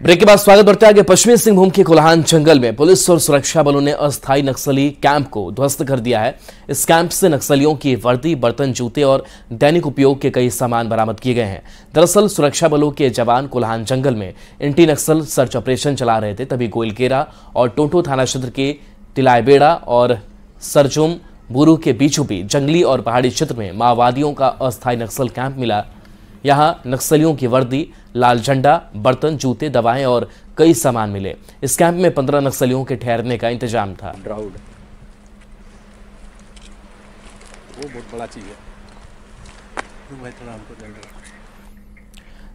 Break के बाद स्वागत बढ़ते आगे। पश्चिमी सिंहभूम के कोल्हान जंगल में पुलिस और सुरक्षा बलों ने अस्थायी नक्सली कैंप को ध्वस्त कर दिया है। इस कैंप से नक्सलियों की वर्दी, बर्तन, जूते और दैनिक उपयोग के कई सामान बरामद किए गए हैं। दरअसल सुरक्षा बलों के जवान कोल्हान जंगल में एंटी नक्सल सर्च ऑपरेशन चला रहे थे, तभी गोइलकेरा और टोटो थाना क्षेत्र के तिलायबेड़ा और सरजुम बुरू के बीचों बीच जंगली और पहाड़ी क्षेत्र में माओवादियों का अस्थायी नक्सल कैंप मिला। यहां नक्सलियों की वर्दी, लाल झंडा, बर्तन, जूते, दवाएं और कई सामान मिले। इस कैंप में 15 नक्सलियों के ठहरने का इंतजाम था। वो बहुत बड़ा चीज है।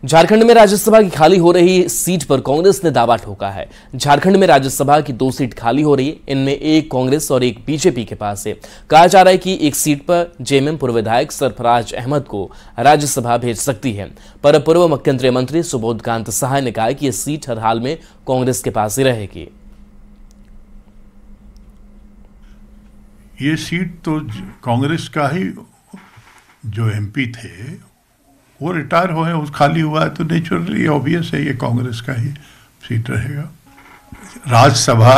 झारखंड में राज्यसभा की खाली हो रही सीट पर कांग्रेस ने दावा ठोका है। झारखंड में राज्यसभा की 2 सीट खाली हो रही है। इनमें एक कांग्रेस और एक बीजेपी के पास है। कहा जा रहा है कि एक सीट पर जेएमएम पूर्व विधायक सरफराज अहमद को राज्यसभा भेज सकती है, पर पूर्व मुख्यमंत्री मंत्री सुबोधकांत सहाय ने कहा कि यह सीट हर हाल में कांग्रेस के पास ही रहेगी। ये सीट तो कांग्रेस का ही जो एमपी थे वो रिटायर हुए, उस खाली हुआ है तो नेचुरली ऑब्वियस है ये कांग्रेस का ही सीट रहेगा। Rajya Sabha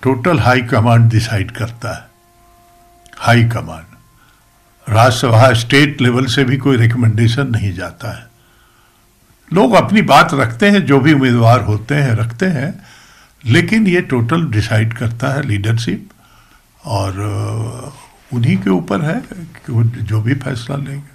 total high command decide करता है। High command Rajya Sabha state level से भी कोई रिकमेंडेशन नहीं जाता है। लोग अपनी बात रखते हैं, जो भी उम्मीदवार होते हैं रखते हैं, लेकिन ये टोटल डिसाइड करता है लीडरशिप, और उन्हीं के ऊपर है कि वो जो भी फैसला लेंगे।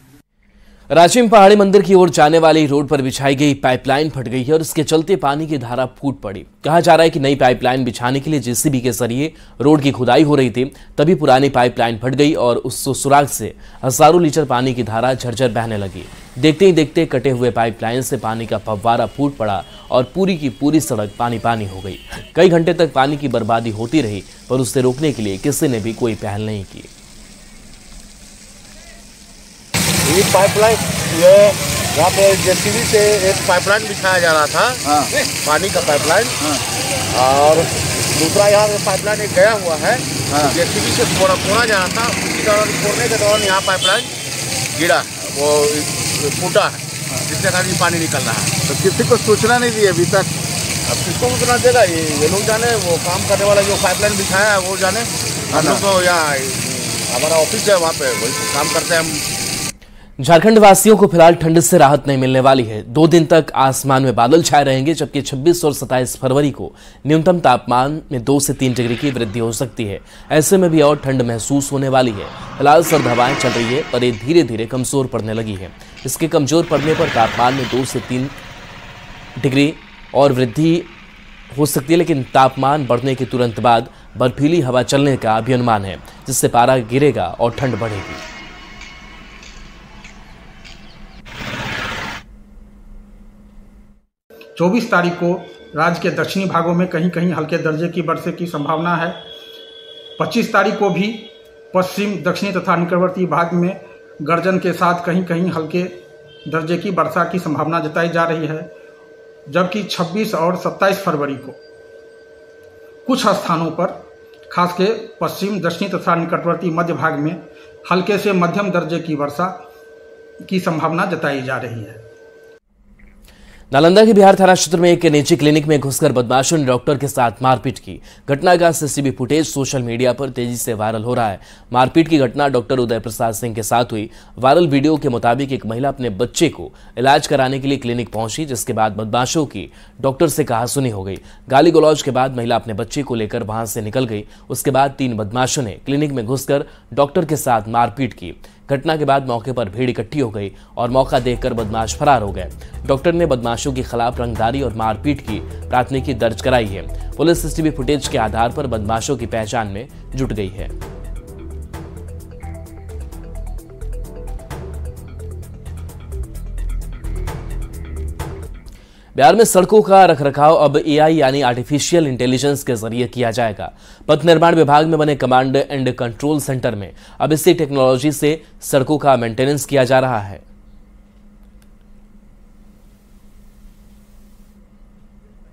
रांची में पहाड़ी मंदिर की ओर जाने वाली रोड पर बिछाई गई पाइपलाइन फट गई है और इसके चलते पानी की धारा फूट पड़ी। कहा जा रहा है कि नई पाइपलाइन बिछाने के लिए जेसीबी के जरिए रोड की खुदाई हो रही थी, तभी पुरानी पाइपलाइन फट गई और उस सुराग से हजारों लीटर पानी की धारा झरझर बहने लगी। देखते ही देखते कटे हुए पाइपलाइन से पानी का फव्वारा फूट पड़ा और पूरी की पूरी सड़क पानी पानी हो गई। कई घंटे तक पानी की बर्बादी होती रही, पर उसे रोकने के लिए किसी ने भी कोई पहल नहीं की। ये पाइपलाइन, ये यहाँ पे जेसीबी से एक पाइपलाइन बिछाया जा रहा था। हाँ। पानी का पाइपलाइन। हाँ। और दूसरा यहाँ पे पाइपलाइन एक गया हुआ है। हाँ। जेसीबी से फोड़ा जा रहा था, उसी दौरान फोड़ने के दौरान यहाँ पाइपलाइन गिरा, वो फूटा है, जिससे कारण पानी निकल रहा है। तो किसी को सूचना नहीं दी अभी तक? अब किसको सूचना देगा? ये लोग जाने, वो काम करने वाला जो पाइपलाइन बिछाया है वो जाने। हम लोग तो यहाँ हमारा ऑफिस है, वहाँ पे वही काम करते हैं हम। झारखंड वासियों को फिलहाल ठंड से राहत नहीं मिलने वाली है। 2 दिन तक आसमान में बादल छाए रहेंगे, जबकि 26 और 27 फरवरी को न्यूनतम तापमान में 2 से 3 डिग्री की वृद्धि हो सकती है। ऐसे में भी और ठंड महसूस होने वाली है। फिलहाल सर्द हवाएं चल रही है, पर ये धीरे धीरे कमजोर पड़ने लगी है। इसके कमजोर पड़ने पर तापमान में 2 से 3 डिग्री और वृद्धि हो सकती है, लेकिन तापमान बढ़ने के तुरंत बाद बर्फीली हवा चलने का भी अनुमान है, जिससे पारा गिरेगा और ठंड बढ़ेगी। 24 तारीख को राज्य के दक्षिणी भागों में कहीं कहीं हल्के दर्जे की वर्षा की संभावना है। 25 तारीख को भी पश्चिम, दक्षिणी तथा निकटवर्ती भाग में गर्जन के साथ कहीं कहीं हल्के दर्जे की वर्षा की संभावना जताई जा रही है। जबकि 26 और 27 फरवरी को कुछ स्थानों पर खासकर पश्चिम, दक्षिणी तथा निकटवर्ती मध्य भाग में हल्के से मध्यम दर्जे की वर्षा की संभावना जताई जा रही है। नालंदा के बिहार थाना क्षेत्र में एक निजी क्लिनिक में घुसकर बदमाशों ने डॉक्टर के साथ मारपीट की। घटना का सीसीटीवी फुटेज सोशल मीडिया पर तेजी से वायरल हो रहा है। मारपीट की घटना डॉक्टर उदय प्रसाद सिंह के साथ हुई। वायरल वीडियो के मुताबिक एक महिला अपने बच्चे को इलाज कराने के लिए क्लिनिक पहुंची, जिसके बाद बदमाशों की डॉक्टर से कहासुनी हो गई। गाली गलौज के बाद महिला अपने बच्चे को लेकर वहां से निकल गई। उसके बाद 3 बदमाशों ने क्लिनिक में घुसकर डॉक्टर के साथ मारपीट की। घटना के बाद मौके पर भीड़ इकट्ठी हो गई और मौका देखकर बदमाश फरार हो गए। डॉक्टर ने बदमाशों के खिलाफ रंगदारी और मारपीट की प्राथमिकी दर्ज कराई है। पुलिस सीसीटीवी फुटेज के आधार पर बदमाशों की पहचान में जुट गई है। बिहार में सड़कों का रखरखाव अब एआई यानी आर्टिफिशियल इंटेलिजेंस के जरिए किया जाएगा। पथ निर्माण विभाग में बने कमांड एंड कंट्रोल सेंटर में अब इसी टेक्नोलॉजी से सड़कों का मेंटेनेंस किया जा रहा है।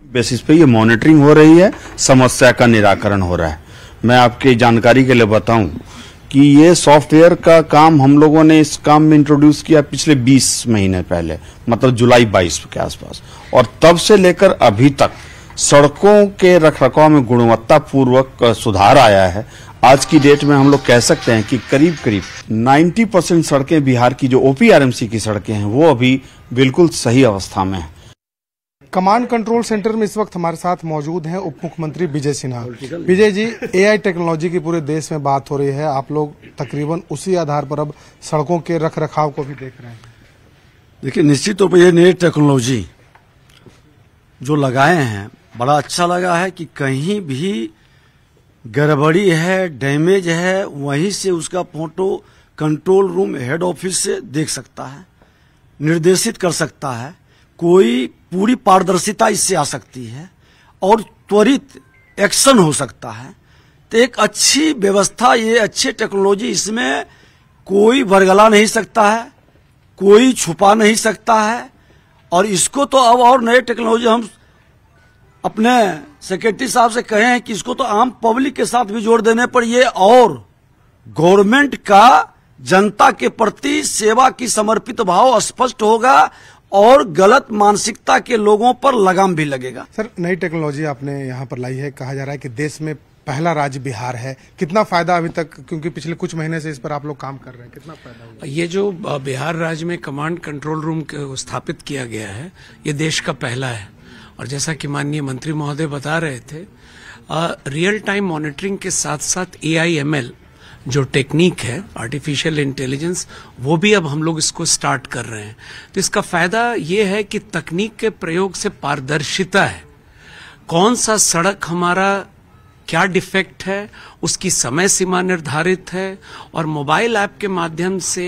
बेसिस पे ये मॉनिटरिंग हो रही है, समस्या का निराकरण हो रहा है। मैं आपकी जानकारी के लिए बताऊं कि ये सॉफ्टवेयर का काम हम लोगों ने इस काम में इंट्रोड्यूस किया पिछले 20 महीने पहले, मतलब जुलाई 22 के आसपास, और तब से लेकर अभी तक सड़कों के रखरखाव में गुणवत्ता पूर्वक सुधार आया है। आज की डेट में हम लोग कह सकते हैं कि करीब करीब 90% सड़कें बिहार की जो ओपीआरएमसी की सड़कें हैं वो अभी बिल्कुल सही अवस्था में है। कमांड कंट्रोल सेंटर में इस वक्त हमारे साथ मौजूद हैं उप मुख्यमंत्री विजय सिन्हा। विजय जी, एआई टेक्नोलॉजी की पूरे देश में बात हो रही है, आप लोग तकरीबन उसी आधार पर अब सड़कों के रखरखाव को भी देख रहे हैं। देखिए, निश्चित तौर पर ये नई टेक्नोलॉजी जो लगाए हैं बड़ा अच्छा लगा है कि कहीं भी गड़बड़ी है, डैमेज है, वहीं से उसका photo control room head office से देख सकता है, निर्देशित कर सकता है, कोई पूरी पारदर्शिता इससे आ सकती है और त्वरित एक्शन हो सकता है। तो एक अच्छी व्यवस्था, ये अच्छी टेक्नोलॉजी, इसमें कोई वर्गला नहीं सकता है, कोई छुपा नहीं सकता है। और इसको तो अब और नए टेक्नोलॉजी हम अपने सेक्रेटरी साहब से कहे हैं कि इसको तो आम पब्लिक के साथ भी जोड़ देने पर ये और गवर्नमेंट का जनता के प्रति सेवा की समर्पित भाव स्पष्ट होगा और गलत मानसिकता के लोगों पर लगाम भी लगेगा। सर, नई टेक्नोलॉजी आपने यहाँ पर लाई है, कहा जा रहा है कि देश में पहला राज्य बिहार है। कितना फायदा अभी तक, क्योंकि पिछले कुछ महीने से इस पर आप लोग काम कर रहे हैं, कितना फायदा हुआ? ये जो बिहार राज्य में कमांड कंट्रोल रूम स्थापित किया गया है, ये देश का पहला है। और जैसा कि माननीय मंत्री महोदय बता रहे थे, रियल टाइम मॉनिटरिंग के साथ साथ AIML जो टेक्निक है, आर्टिफिशियल इंटेलिजेंस, वो भी अब हम लोग इसको स्टार्ट कर रहे हैं। तो इसका फायदा ये है कि तकनीक के प्रयोग से पारदर्शिता है, कौन सा सड़क हमारा क्या डिफेक्ट है, उसकी समय सीमा निर्धारित है, और मोबाइल ऐप के माध्यम से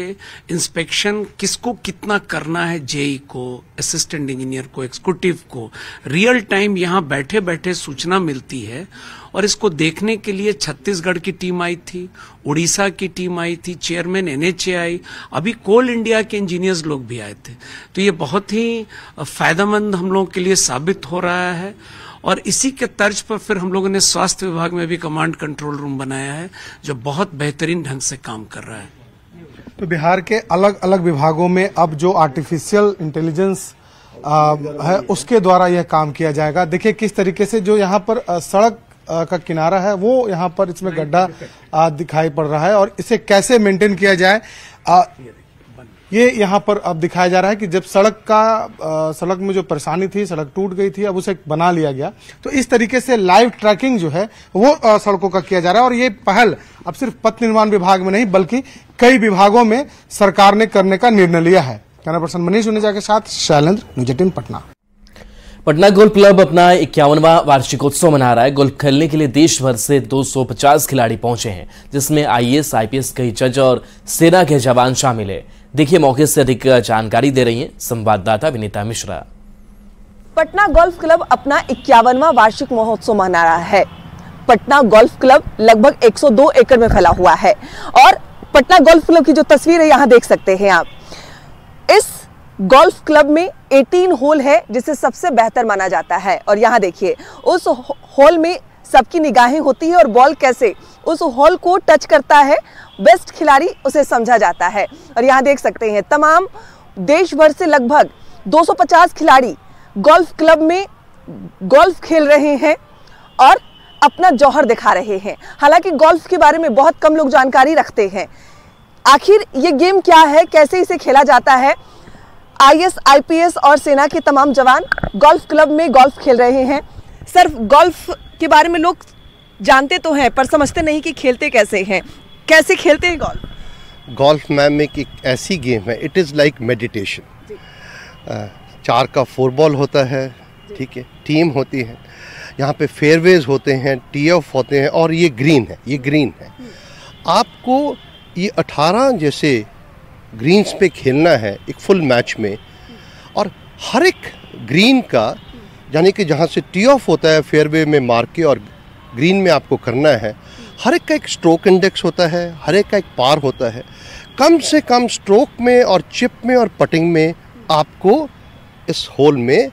इंस्पेक्शन किसको कितना करना है, जेई को, असिस्टेंट इंजीनियर को, एग्जीक्यूटिव को, रियल टाइम यहाँ बैठे बैठे सूचना मिलती है। और इसको देखने के लिए छत्तीसगढ़ की टीम आई थी, उड़ीसा की टीम आई थी, चेयरमैन NHAI, अभी कोल इंडिया के इंजीनियर्स लोग भी आए थे। तो ये बहुत ही फायदेमंद हम लोगों के लिए साबित हो रहा है। और इसी के तर्ज पर फिर हम लोगों ने स्वास्थ्य विभाग में भी कमांड कंट्रोल रूम बनाया है, जो बहुत बेहतरीन ढंग से काम कर रहा है। तो बिहार के अलग अलग विभागों में अब जो आर्टिफिशियल इंटेलिजेंस है उसके द्वारा यह काम किया जाएगा। देखिए किस तरीके से जो यहाँ पर सड़क का किनारा है वो यहाँ पर इसमें गड्ढा दिखाई पड़ रहा है, और इसे कैसे मेंटेन किया जाए ये यहाँ पर अब दिखाया जा रहा है कि जब सड़क में जो परेशानी थी, सड़क टूट गई थी, अब उसे बना लिया गया। तो इस तरीके से लाइव ट्रैकिंग जो है वो सड़कों का किया जा रहा है। और ये पहल अब सिर्फ पथ निर्माण विभाग में नहीं बल्कि कई विभागों में सरकार ने करने का निर्णय लिया है। कैमरा पर्सन मनीष उनेजा के साथ Shailendra, news 18 Patna. Patna golf club अपना 51वां वार्षिकोत्सव मना रहा है। गोल्फ खेलने के लिए देश भर से 250 खिलाड़ी पहुंचे हैं, जिसमें IAS, IPS, कई जज और सेना के जवान शामिल है। देखिए मौके से अधिक जानकारी दे रही हैं संवाददाता विनीता मिश्रा। पटना गोल्फ क्लब अपना 51वां वार्षिक महोत्सव मना रहा है। पटना गोल्फ क्लब लगभग 102 एकड़ में फैला हुआ है और पटना गोल्फ क्लब की जो तस्वीर है यहाँ देख सकते हैं आप। इस गोल्फ क्लब में 18 होल है जिसे सबसे बेहतर माना जाता है। और यहाँ देखिए उस होल में सबकी निगाहें होती है और बॉल कैसे उस होल को टच करता है, बेस्ट खिलाड़ी उसे समझा जाता है। और यहाँ देख सकते हैं तमाम देश भर से लगभग 250 खिलाड़ी गोल्फ क्लब में गोल्फ खेल रहे हैं और अपना जौहर दिखा रहे हैं। हालांकि गोल्फ के बारे में बहुत कम लोग जानकारी रखते हैं। आखिर ये गेम क्या है, कैसे इसे खेला जाता है, IAS, IPS और सेना के तमाम जवान गोल्फ क्लब में गोल्फ खेल रहे हैं। सिर्फ गोल्फ के बारे में लोग जानते तो हैं पर समझते नहीं कि खेलते कैसे हैं। कैसे खेलते हैं गोल्फ? गोल्फ मैम एक ऐसी गेम है, इट इज़ लाइक मेडिटेशन। 4 का 4 बॉल होता है, ठीक है, टीम होती है, यहाँ पे फेयरवेज होते हैं, टी ऑफ होते हैं और ये ग्रीन है। आपको ये 18 जैसे ग्रीन्स पे खेलना है एक फुल मैच में, और हर एक ग्रीन का यानी कि जहाँ से टी ऑफ होता है फेयरवे में मार के और ग्रीन में आपको करना है, हर एक का एक स्ट्रोक इंडेक्स होता है, हर एक का एक पार होता है। कम से कम स्ट्रोक में और चिप में और पटिंग में आपको इस होल में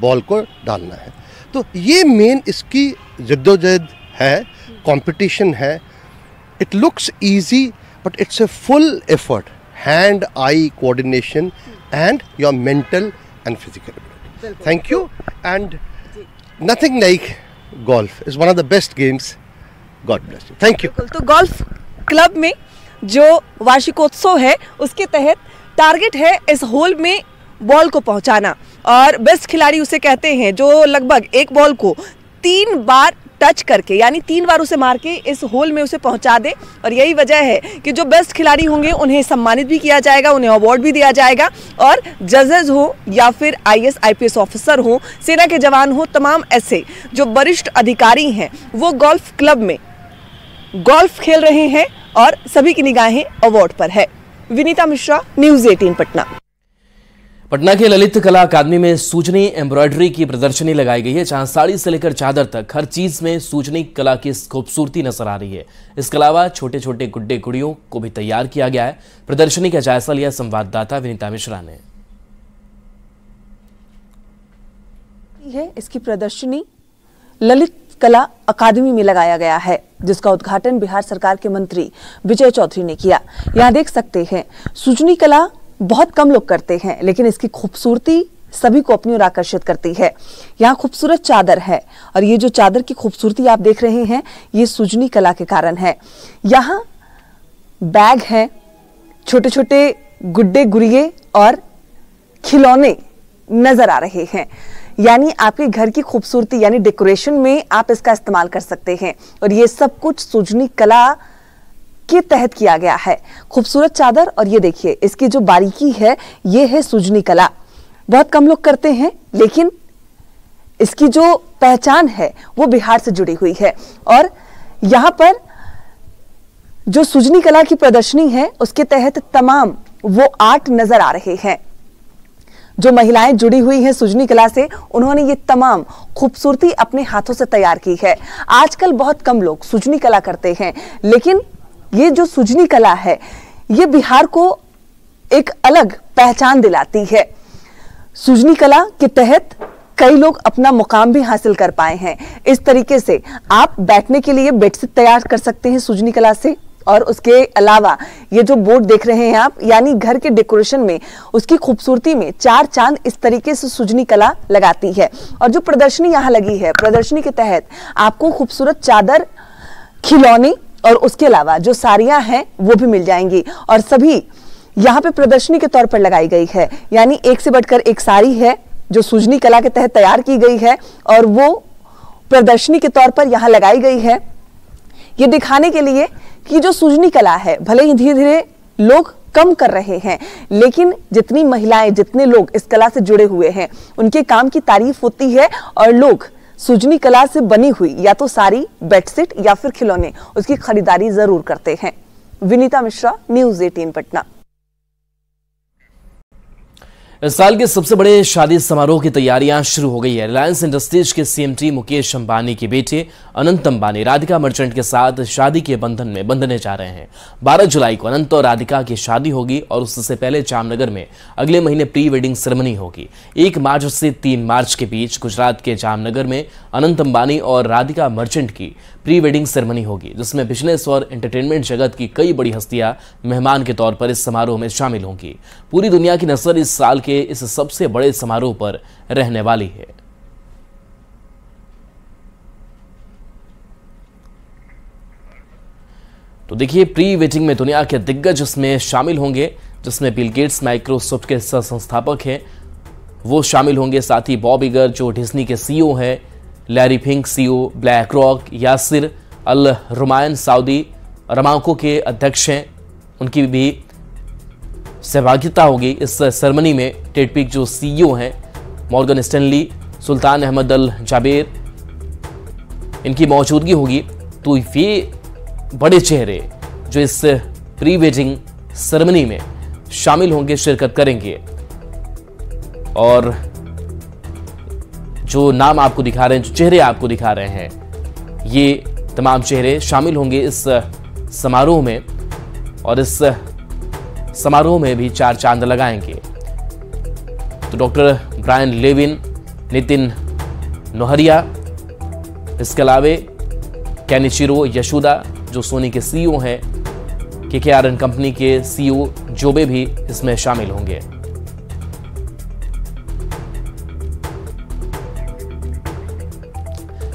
बॉल को डालना है। तो ये मेन इसकी जद्दोजहद है, कंपटीशन है। It looks easy but it's a full effort, hand-eye coordination and your mental and physical ability. Thank you. And nothing like golf is one of the best games. God bless you. Thank you. तो golf club में जो वार्षिकोत्सव है उसके तहत target है इस whole में बॉल को पहुंचाना, और बेस्ट खिलाड़ी उसे कहते हैं जो लगभग एक बॉल को 3 बार टच करके यानी 3 बार उसे मार के इस होल में उसे पहुंचा दे। और यही वजह है कि जो बेस्ट खिलाड़ी होंगे उन्हें सम्मानित भी किया जाएगा, उन्हें अवार्ड भी दिया जाएगा, और जजेस हो या फिर IAS IPS ऑफिसर हो, सेना के जवान हो, तमाम ऐसे जो वरिष्ठ अधिकारी हैं वो गोल्फ क्लब में गोल्फ खेल रहे हैं और सभी की निगाहें अवार्ड पर है। विनीता मिश्रा, न्यूज़ 18 पटना। पटना के ललित कला अकादमी में सूजनी एम्ब्रॉयडरी की प्रदर्शनी लगाई गई है, जहां साड़ी से लेकर चादर तक हर चीज में सूजनी कला की खूबसूरती नजर आ रही है। इसके अलावा छोटे छोटे गुड्डे गुड़ियों को भी तैयार किया गया है। प्रदर्शनी का जायजा लिया संवाददाता विनीता मिश्रा ने। इसकी प्रदर्शनी ललित कला अकादमी में लगाया गया है, जिसका उद्घाटन बिहार सरकार के मंत्री विजय चौधरी ने किया। यहाँ देख सकते हैं सूजनी कला बहुत कम लोग करते हैं, लेकिन इसकी खूबसूरती सभी को अपनी ओर आकर्षित करती है। यहाँ खूबसूरत चादर है, और ये जो चादर की खूबसूरती आप देख रहे हैं ये सूजनी कला के कारण है। यहाँ बैग हैं, छोटे छोटे गुड्डे गुड़िये और खिलौने नजर आ रहे हैं, यानी आपके घर की खूबसूरती यानी डेकोरेशन में आप इसका इस्तेमाल कर सकते हैं। और ये सब कुछ सूजनी कला के तहत किया गया है। खूबसूरत चादर, और ये देखिए इसकी जो बारीकी है ये है सूजनी कला। बहुत कम लोग करते हैं, लेकिन इसकी जो पहचान है वो बिहार से जुड़ी हुई है। और यहाँ पर जो सूजनी कला की प्रदर्शनी है उसके तहत तमाम वो आर्ट नजर आ रहे हैं। जो महिलाएं जुड़ी हुई हैं सूजनी कला से, उन्होंने ये तमाम खूबसूरती अपने हाथों से तैयार की है। आजकल बहुत कम लोग सूजनी कला करते हैं, लेकिन ये जो सूजनी कला है ये बिहार को एक अलग पहचान दिलाती है। सूजनी कला के तहत कई लोग अपना मुकाम भी हासिल कर पाए हैं। इस तरीके से आप बैठने के लिए बेडशीट तैयार कर सकते हैं सूजनी कला से, और उसके अलावा ये जो बोर्ड देख रहे हैं आप, यानी घर के डेकोरेशन में उसकी खूबसूरती में 4 चांद इस तरीके से सूजनी कला लगाती है। और जो प्रदर्शनी यहाँ लगी है, प्रदर्शनी के तहत आपको खूबसूरत चादर, खिलौने और उसके अलावा जो साड़ियां हैं वो भी मिल जाएंगी, और सभी यहाँ पे प्रदर्शनी के तौर पर लगाई गई है। यानी एक से बढ़कर एक साड़ी है जो सूजनी कला के तहत तैयार की गई है, और वो प्रदर्शनी के तौर पर यहाँ लगाई गई है, ये दिखाने के लिए कि जो सूजनी कला है भले ही धीरे धीरे लोग कम कर रहे हैं, लेकिन जितनी महिलाएं, जितने लोग इस कला से जुड़े हुए हैं उनके काम की तारीफ होती है, और लोग सूजनी कला से बनी हुई या तो साड़ी, बेडशीट या फिर खिलौने उसकी खरीदारी जरूर करते हैं। विनीता मिश्रा, न्यूज़ 18 पटना। इस साल के सबसे बड़े शादी समारोह की तैयारियां शुरू हो गई है। रिलायंस इंडस्ट्रीज के CMD मुकेश अंबानी के बेटे अनंत अंबानी राधिका मर्चेंट के साथ शादी के बंधन में बंधने जा रहे हैं। 12 जुलाई को अनंत और राधिका की शादी होगी, और उससे पहले जामनगर में अगले महीने प्री वेडिंग सेरेमनी होगी। 1 मार्च से 3 मार्च के बीच गुजरात के जामनगर में अनंत अंबानी और राधिका मर्चेंट की प्री वेडिंग सेरेमनी होगी, जिसमें बिजनेस और एंटरटेनमेंट जगत की कई बड़ी हस्तियां मेहमान के तौर पर इस समारोह में शामिल होंगी। पूरी दुनिया की नजर इस साल के इस सबसे बड़े समारोह पर रहने वाली है। तो देखिए, प्री वेडिंग में दुनिया के दिग्गज इसमें शामिल होंगे, जिसमें बिल गेट्स माइक्रोसॉफ्ट के संस्थापक हैं वो शामिल होंगे। साथ ही बॉब इगर जो डिज्नी के CEO हैं, Larry Fink CEO BlackRock, Yasir al Rumayyan Saudi Aramco के अध्यक्ष हैं, उनकी भी सहभागिता होगी इस सेरेमनी में। टेडपिक जो CEO हैं, मॉर्गन स्टैनली, सुल्तान अहमद अल जाबेर, इनकी मौजूदगी होगी। तो ये बड़े चेहरे जो इस प्री वेडिंग सेरेमनी में शामिल होंगे, शिरकत करेंगे। और जो नाम आपको दिखा रहे हैं, जो चेहरे आपको दिखा रहे हैं, ये तमाम चेहरे शामिल होंगे इस समारोह में, और इस समारोह में भी 4 चांद लगाएंगे। तो डॉक्टर ब्रायन लेविन, नितिन नोहरिया, इसके अलावे केनिचिरो यशुदा जो सोनी के CEO हैं, KKR एंड कंपनी के CEO जोबे भी इसमें शामिल होंगे।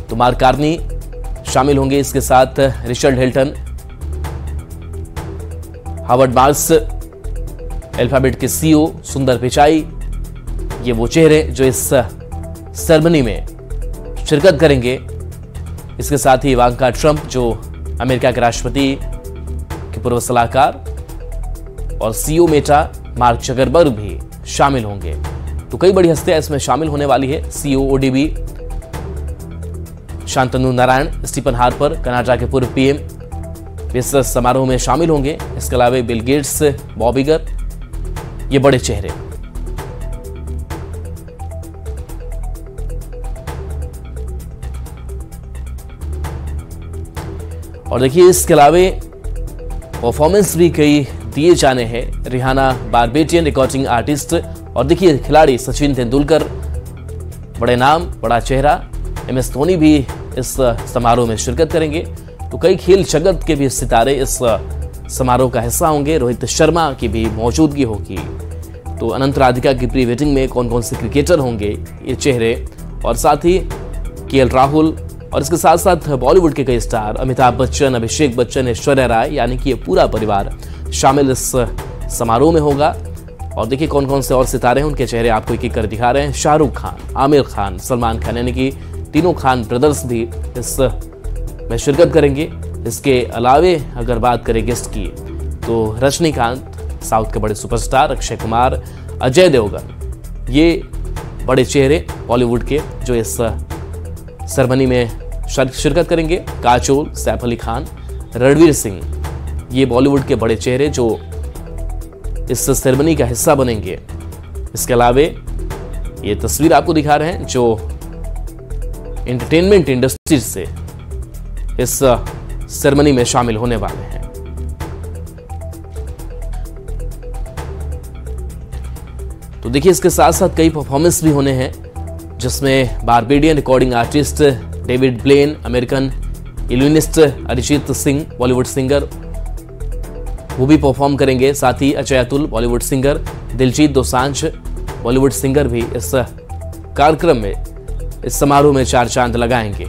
तो मार्क कार्नी शामिल होंगे, इसके साथ Richard Hilton, Harvard marks, alphabet के CEO सुंदर पिचाई। ये वो चेहरे जो इस सेरेमनी में शिरकत करेंगे। इसके साथ ही इवांका ट्रंप जो अमेरिका के राष्ट्रपति के पूर्व सलाहकार और CEO मेटा मार्क जकरबर्ग भी शामिल होंगे। तो कई बड़ी हस्तियां इसमें शामिल होने वाली है। CEO ODB Shantanu Narayen, Stephen Harper, Canada के पूर्व PM इस समारोह में शामिल होंगे। इसके अलावा बिल गेट्स, बॉब इगर, ये बड़े चेहरे। और देखिए इसके अलावा परफॉर्मेंस भी कई दिए जाने हैं। रिहाना बारबेटियन रिकॉर्डिंग आर्टिस्ट, और देखिए खिलाड़ी सचिन तेंदुलकर, बड़े नाम, बड़ा चेहरा। MS धोनी भी इस समारोह में शिरकत करेंगे। तो कई खेल जगत के भी सितारे इस समारोह का हिस्सा होंगे। रोहित शर्मा की भी मौजूदगी होगी। तो अनंत राधिका की प्री वेडिंग में कौन कौन से क्रिकेटर होंगे, ये चेहरे, और साथ ही KL राहुल, और इसके साथ साथ बॉलीवुड के कई स्टार, अमिताभ बच्चन, अभिषेक बच्चन, ऐश्वर्या राय, यानी कि ये पूरा परिवार शामिल इस समारोह में होगा। और देखिए कौन कौन से और सितारे हैं, उनके चेहरे आपको एक एक कर दिखा रहे हैं। शाहरुख खान, आमिर खान, सलमान खान, यानी कि तीनों खान ब्रदर्स भी इस में शिरकत करेंगे। इसके अलावे अगर बात करें गेस्ट की, तो रजनीकांत, साउथ के बड़े सुपरस्टार, अक्षय कुमार, अजय देवगन, ये बड़े चेहरे बॉलीवुड के जो इस सेरेमनी में शिरकत करेंगे। काजोल, सैफ अली खान, रणवीर सिंह, ये बॉलीवुड के बड़े चेहरे जो इस सेरेमनी का हिस्सा बनेंगे। इसके अलावा ये तस्वीर आपको दिखा रहे हैं जो एंटरटेनमेंट इंडस्ट्री से इस सेरेमनी में शामिल होने वाले हैं। तो देखिए इसके साथ साथ कई परफॉर्मेंस भी होने हैं, जिसमें Barbadian recording artist David Blaine, American illusionist Arijit Singh, Bollywood singer, वो भी परफॉर्म करेंगे। साथ ही अजय अतुल, बॉलीवुड सिंगर, दिलजीत दोसांझ, बॉलीवुड सिंगर भी इस कार्यक्रम में, इस समारोह में चार चांद लगाएंगे।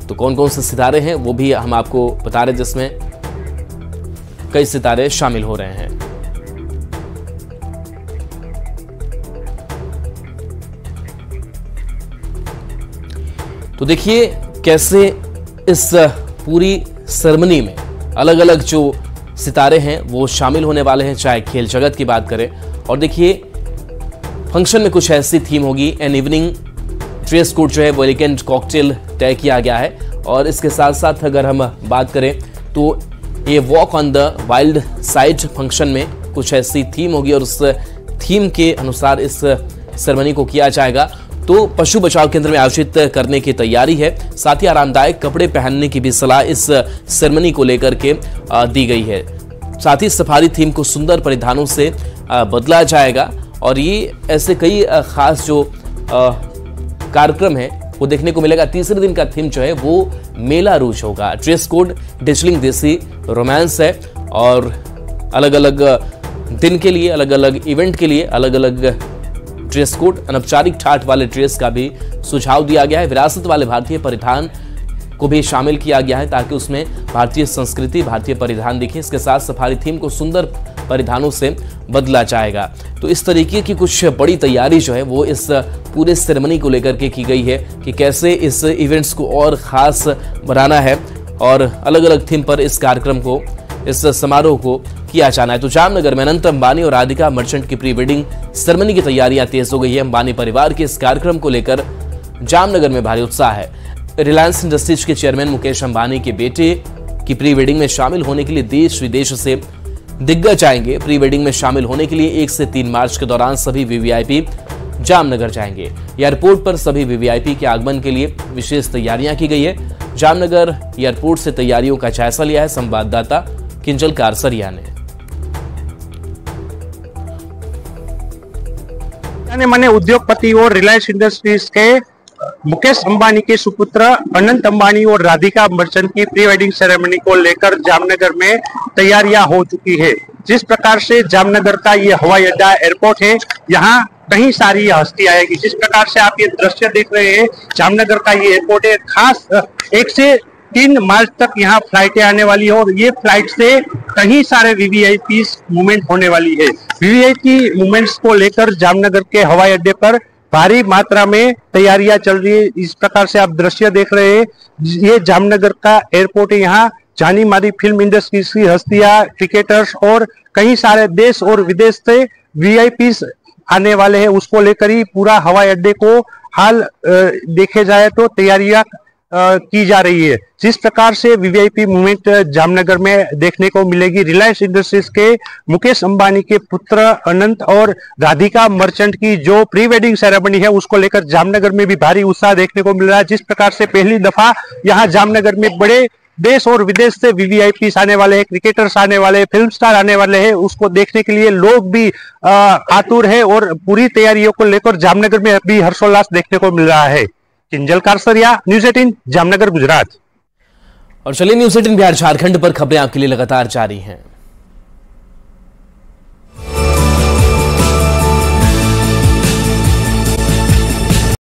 तो कौन कौन से सितारे हैं वो भी हम आपको बता रहे हैं, जिसमें कई सितारे शामिल हो रहे हैं। तो देखिए कैसे इस पूरी सेरेमनी में अलग अलग जो सितारे हैं वो शामिल होने वाले हैं, चाहे खेल जगत की बात करें। और देखिए फंक्शन में कुछ ऐसी थीम होगी। एन इवनिंग ड्रेस कोड जो है वो एलिगेंट कॉकटेल तय किया गया है। और इसके साथ साथ अगर हम बात करें तो ये walk on the wild side function में कुछ ऐसी थीम होगी, और उस थीम के अनुसार इस सेरेमनी को किया जाएगा। तो पशु बचाव केंद्र में आयोजित करने की तैयारी है। साथ ही आरामदायक कपड़े पहनने की भी सलाह इस सेरेमनी को लेकर के दी गई है। साथ ही सफारी थीम को सुंदर परिधानों से बदला जाएगा। और ये ऐसे कई खास जो कार्यक्रम है वो देखने को मिलेगा। तीसरे दिन का थीम जो है वो मेला रूज होगा। ड्रेस कोड डिजलिंग देसी रोमांस है, और अलग अलग दिन के लिए, अलग अलग इवेंट के लिए अलग अलग ड्रेस कोड। अनौपचारिक ठाठ वाले ड्रेस का भी सुझाव दिया गया है। विरासत वाले भारतीय परिधान को भी शामिल किया गया है, ताकि उसमें भारतीय संस्कृति, भारतीय परिधान दिखे। इसके साथ सफारी थीम को सुंदर परिधानों से बदला जाएगा। तो इस तरीके की कुछ बड़ी तैयारी जो है वो इस पूरे सेरेमनी को लेकर के की गई है, कि कैसे इस इवेंट्स को और खास बनाना है, और अलग अलग थीम पर इस कार्यक्रम को, इस समारोह को किया जाना है। तो जामनगर में अनंत अंबानी और राधिका मर्चेंट की प्री वेडिंग सेरेमनी की तैयारियां तेज हो गई है। अंबानी परिवार के इस कार्यक्रम को लेकर जामनगर में भारी उत्साह है। रिलायंस इंडस्ट्रीज के चेयरमैन मुकेश अंबानी के बेटे की प्री वेडिंग में शामिल होने के लिए देश विदेश से दिग्गज आएंगे। प्री वेडिंग में शामिल होने के लिए 1 से 3 मार्च के दौरान सभी वीवीआईपी जामनगर जाएंगे। एयरपोर्ट पर सभी वीवीआईपी के आगमन के लिए विशेष तैयारियां की गई है। जामनगर एयरपोर्ट से तैयारियों का जायजा लिया है संवाददाता किंजल कारसरिया ने। माने उद्योगपति और रिलायंस इंडस्ट्रीज के मुकेश अंबानी के सुपुत्र अनंत अंबानी और राधिका मर्चेंट की प्री वेडिंग सेरेमनी को लेकर जामनगर में तैयारियां हो चुकी है। जिस प्रकार से जामनगर का ये हवाई अड्डा एयरपोर्ट है, यहाँ कहीं सारी हस्ती आएगी। जिस प्रकार से आप ये दृश्य देख रहे हैं, जामनगर का ये एयरपोर्ट है, खास 1 से 3 मार्च तक यहाँ फ्लाइटें आने वाली है और ये फ्लाइट से कहीं सारे वीवीआईपी मूवमेंट होने वाली है। वीवीआईपी मूवमेंट्स को लेकर जामनगर के हवाई अड्डे पर भारी मात्रा में तैयारियां चल रही है। इस प्रकार से आप दृश्य देख रहे हैं, ये जामनगर का एयरपोर्ट है। यहाँ जानी मानी फिल्म इंडस्ट्री की हस्तियां, क्रिकेटर्स और कई सारे देश और विदेश से वीआईपी आने वाले हैं। उसको लेकर ही पूरा हवाई अड्डे को हाल देखे जाए तो तैयारियां की जा रही है। जिस प्रकार से वीवीआईपी मूवमेंट जामनगर में देखने को मिलेगी, रिलायंस इंडस्ट्रीज के मुकेश अंबानी के पुत्र अनंत और राधिका मर्चेंट की जो प्री वेडिंग सेरेमनी है, उसको लेकर जामनगर में भी भारी उत्साह देखने को मिल रहा है। जिस प्रकार से पहली दफा यहाँ जामनगर में बड़े देश और विदेश से वीवीआईपी आने वाले हैं, क्रिकेटर्स आने वाले हैं, फिल्म स्टार आने वाले हैं, उसको देखने के लिए लोग भी आतुर है और पूरी तैयारियों को लेकर जामनगर में अभी हर्षोल्लास देखने को मिल रहा है। किंजल कारसरिया, न्यूज़ 18 जामनगर, गुजरात। और चलिए न्यूज़ 18 बिहार झारखंड पर खबरें आपके लिए लगातार जारी हैं।